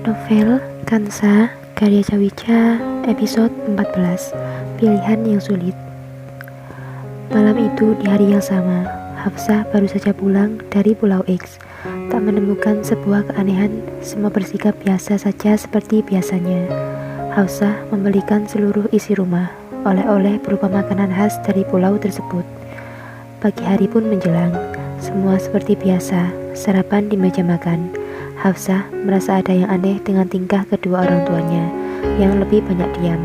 Novel Kansa karya Cawica episode 14 Pilihan yang sulit. Malam itu di hari yang sama, Hafsah baru saja pulang dari Pulau X. Tak menemukan sebuah keanehan, semua bersikap biasa saja seperti biasanya. Hafsah membelikan seluruh isi rumah, oleh-oleh berupa makanan khas dari pulau tersebut. Pagi hari pun menjelang, semua seperti biasa, sarapan di meja makan. Hafsah merasa ada yang aneh dengan tingkah kedua orang tuanya yang lebih banyak diam.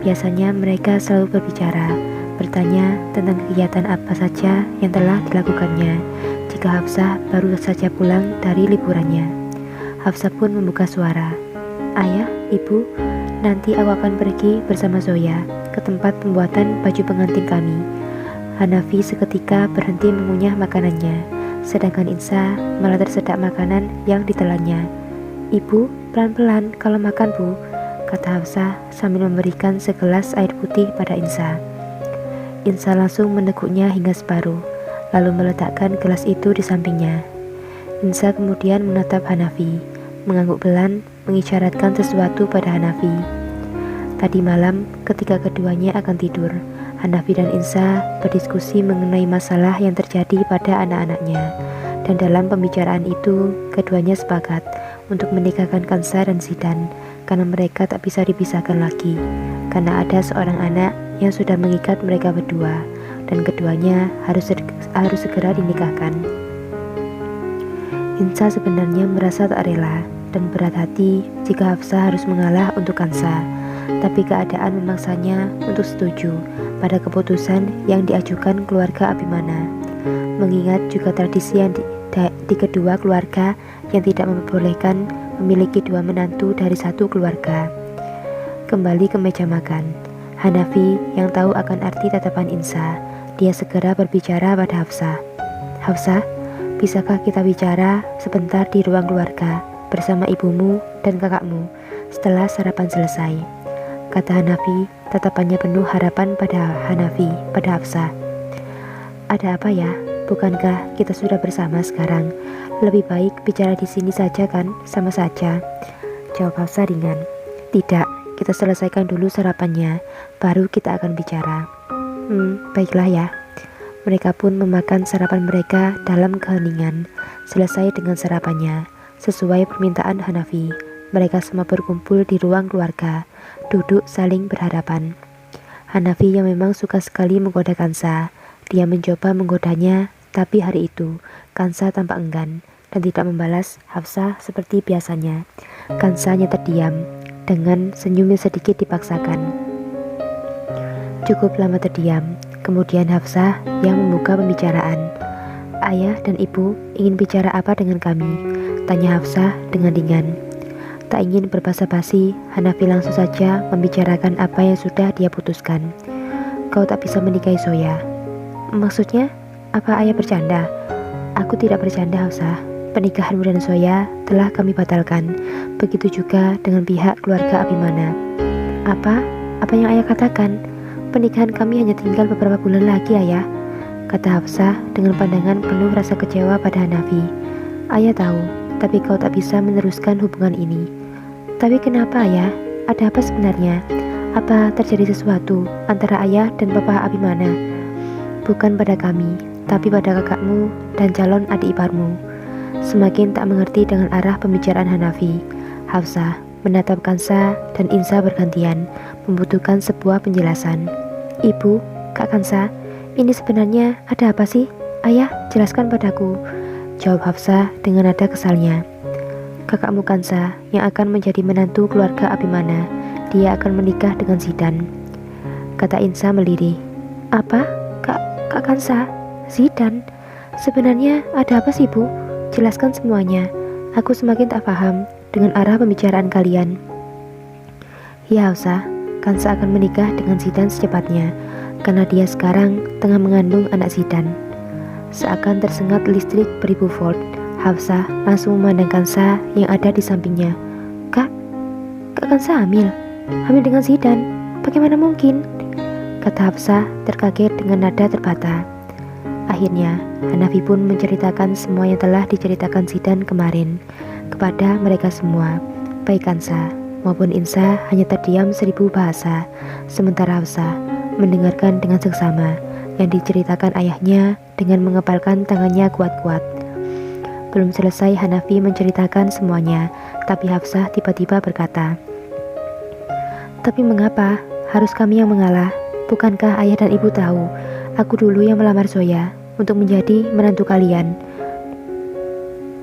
Biasanya mereka selalu berbicara, bertanya tentang kegiatan apa saja yang telah dilakukannya jika Hafsah baru saja pulang dari liburannya. Hafsah pun membuka suara. "Ayah, ibu, nanti aku akan pergi bersama Zoya ke tempat pembuatan baju pengantin kami." Hanafi seketika berhenti mengunyah makanannya, sedangkan Insa malah tersedak makanan yang ditelannya. "Ibu, pelan-pelan kalau makan, Bu," kata Hafsah sambil memberikan segelas air putih pada Insa. Insa langsung meneguknya hingga separuh, lalu meletakkan gelas itu di sampingnya. Insa kemudian menatap Hanafi, mengangguk pelan, mengisyaratkan sesuatu pada Hanafi. Tadi malam, ketika keduanya akan tidur, Hanafi dan Insa berdiskusi mengenai masalah yang terjadi pada anak-anaknya, dan dalam pembicaraan itu, keduanya sepakat untuk menikahkan Kansa dan Zidan, karena mereka tak bisa dipisahkan lagi, karena ada seorang anak yang sudah mengikat mereka berdua, dan keduanya harus segera dinikahkan. Insa sebenarnya merasa tak rela dan berat hati jika Hafsah harus mengalah untuk Kansa, tapi keadaan memaksanya untuk setuju pada keputusan yang diajukan keluarga Abimana, mengingat juga tradisi yang di kedua keluarga yang tidak memperbolehkan memiliki dua menantu dari satu keluarga. Kembali ke meja makan, Hanafi yang tahu akan arti tatapan Insa, dia segera berbicara pada Hafsah. "Hafsah, bisakah kita bicara sebentar di ruang keluarga bersama ibumu dan kakakmu setelah sarapan selesai?" kata Hanafi, tatapannya penuh harapan pada Hafsah. "Ada apa ya? Bukankah kita sudah bersama sekarang? Lebih baik bicara di sini saja kan, sama saja," jawab Hafsah ringan. "Tidak, kita selesaikan dulu sarapannya, baru kita akan bicara." Baiklah ya." Mereka pun memakan sarapan mereka dalam keheningan. Selesai dengan sarapannya, sesuai permintaan Hanafi, mereka semua berkumpul di ruang keluarga, duduk saling berhadapan. Hanafi yang memang suka sekali menggoda Kansa, dia mencoba menggodanya, tapi hari itu Kansa tampak enggan dan tidak membalas Hafsah seperti biasanya. Kansa hanya terdiam dengan senyum yang sedikit dipaksakan. Cukup lama terdiam, kemudian Hafsah yang membuka pembicaraan. "Ayah dan ibu ingin bicara apa dengan kami?" tanya Hafsah dengan ringan. Tak ingin berbasa-basi, Hanafi langsung saja membicarakan apa yang sudah dia putuskan. "Kau tak bisa menikahi Zoya." "Maksudnya? Apa ayah bercanda?" "Aku tidak bercanda, Hafsah. Pernikahanmu dan Zoya telah kami batalkan. Begitu juga dengan pihak keluarga Abimana." "Apa? Apa yang ayah katakan? Pernikahan kami hanya tinggal beberapa bulan lagi, ayah," kata Hafsah dengan pandangan penuh rasa kecewa pada Hanafi. "Ayah tahu, tapi kau tak bisa meneruskan hubungan ini." "Tapi kenapa, ayah? Ada apa sebenarnya? Apa terjadi sesuatu antara ayah dan papa Abimana?" "Bukan pada kami, tapi pada kakakmu dan calon adik iparmu." Semakin tak mengerti dengan arah pembicaraan Hanafi, Hafsah menatap Kansa dan Insa bergantian, membutuhkan sebuah penjelasan. "Ibu, Kak Kansa, ini sebenarnya ada apa sih? Ayah, jelaskan padaku," jawab Hafsah dengan nada kesalnya. "Kakakmu Kansa yang akan menjadi menantu keluarga Abimana, dia akan menikah dengan Zidan," kata Insa melirih. "Apa? Kak Kansa? Zidan? Sebenarnya ada apa sih, Bu? Jelaskan semuanya. Aku semakin tak paham dengan arah pembicaraan kalian." "Ya Hafsah, Kansa akan menikah dengan Zidan secepatnya, karena dia sekarang tengah mengandung anak Zidan." Seakan tersengat listrik beribu volt, Hafsah langsung memandang Kansa yang ada di sampingnya. Kak Kansa hamil dengan Zidan? Bagaimana mungkin?" kata Hafsah terkaget dengan nada terbata. Akhirnya, Hanafi pun menceritakan semua yang telah diceritakan Zidan kemarin kepada mereka semua. baik Kansa maupun Insa hanya terdiam 1000 bahasa, sementara Hafsah mendengarkan dengan seksama yang diceritakan ayahnya dengan mengepalkan tangannya kuat-kuat. Belum selesai Hanafi menceritakan semuanya, tapi Hafsah tiba-tiba berkata, "Tapi mengapa harus kami yang mengalah? Bukankah ayah dan ibu tahu aku dulu yang melamar Zoya untuk menjadi menantu kalian?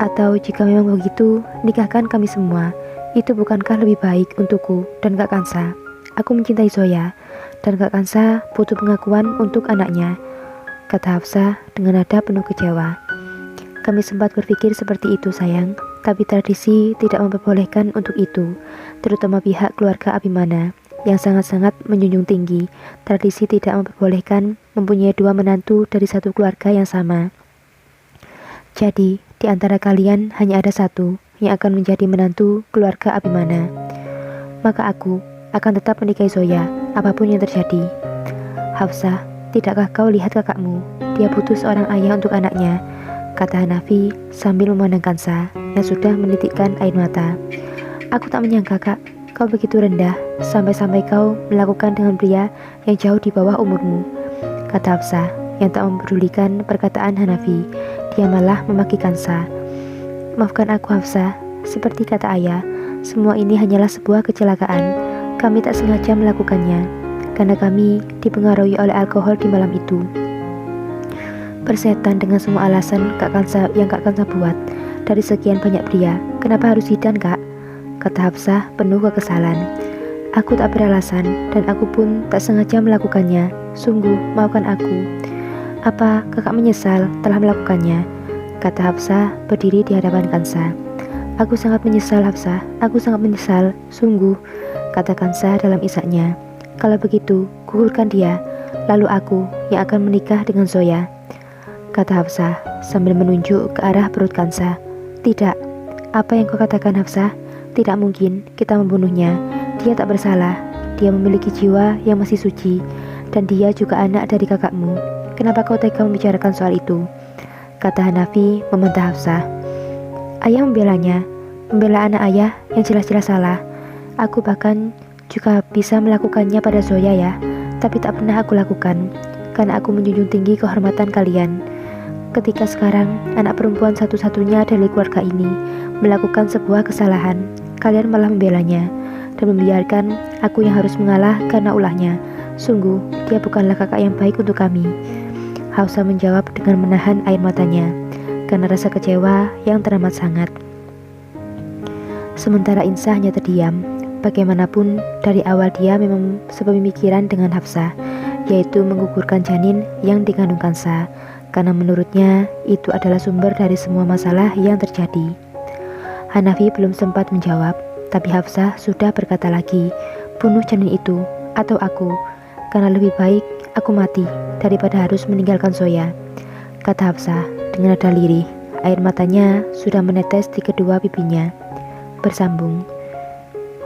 Atau jika memang begitu, nikahkan kami semua. Itu bukankah lebih baik untukku dan Kak Kansa? Aku mencintai Zoya, dan Kak Kansa butuh pengakuan untuk anaknya," kata Hafsah dengan nada penuh kecewa. "Kami sempat berpikir seperti itu sayang, tapi tradisi tidak memperbolehkan untuk itu, terutama pihak keluarga Abimana yang sangat-sangat menjunjung tinggi. Tradisi tidak memperbolehkan mempunyai 2 menantu dari satu keluarga yang sama. Jadi, di antara kalian hanya ada 1 yang akan menjadi menantu keluarga Abimana. Maka aku akan tetap menikahi Zoya, apapun yang terjadi." "Hafsah, tidakkah kau lihat kakakmu? Dia butuh seorang ayah untuk anaknya," kata Hanafi sambil memandang Kansa yang sudah menitikkan air mata. "Aku tak menyangka Kak, kau begitu rendah sampai-sampai kau melakukan dengan pria yang jauh di bawah umurmu," kata Hafsah yang tak mempedulikan perkataan Hanafi. Dia malah memaki Kansa. "Maafkan aku Hafsah, seperti kata ayah, semua ini hanyalah sebuah kecelakaan. Kami tak sengaja melakukannya, karena kami dipengaruhi oleh alkohol di malam itu." "Persetan dengan semua alasan Kak Kansa buat. Dari sekian banyak pria, kenapa harus Zidan Kak?" kata Hafsah penuh kekesalan. "Aku tak beralasan dan aku pun tak sengaja melakukannya. Sungguh, maafkan aku." "Apa kakak menyesal telah melakukannya?" kata Hafsah berdiri di hadapan Kansa. "Aku sangat menyesal Hafsah, aku sangat menyesal, sungguh," kata Kansa dalam isaknya. "Kalau begitu, gugurkan dia, lalu aku yang akan menikah dengan Zoya," kata Hafsah sambil menunjuk ke arah perut Kansa. "Tidak, apa yang kau katakan Hafsah? Tidak mungkin kita membunuhnya. Dia tak bersalah, dia memiliki jiwa yang masih suci, dan dia juga anak dari kakakmu. Kenapa kau tega membicarakan soal itu?" kata Hanafi membantah Hafsah. "Ayah membelanya, membela anak ayah yang jelas-jelas salah. Aku bahkan juga bisa melakukannya pada Zoya ya, tapi tak pernah aku lakukan, karena aku menjunjung tinggi kehormatan kalian. Ketika sekarang anak perempuan satu-satunya dari keluarga ini melakukan sebuah kesalahan, kalian malah membelanya dan membiarkan aku yang harus mengalah karena ulahnya. Sungguh, dia bukanlah kakak yang baik untuk kami." Hafsah menjawab dengan menahan air matanya karena rasa kecewa yang teramat sangat. Sementara Insa hanya terdiam. Bagaimanapun, dari awal dia memang sepemikiran dengan Hafsah, yaitu menggugurkan janin yang dikandung Kansa, karena menurutnya itu adalah sumber dari semua masalah yang terjadi. Hanafi belum sempat menjawab, tapi Hafsah sudah berkata lagi, "Bunuh janin itu, atau aku, karena lebih baik aku mati daripada harus meninggalkan Zoya," kata Hafsah dengan nada lirih. Air matanya sudah menetes di kedua pipinya. Bersambung.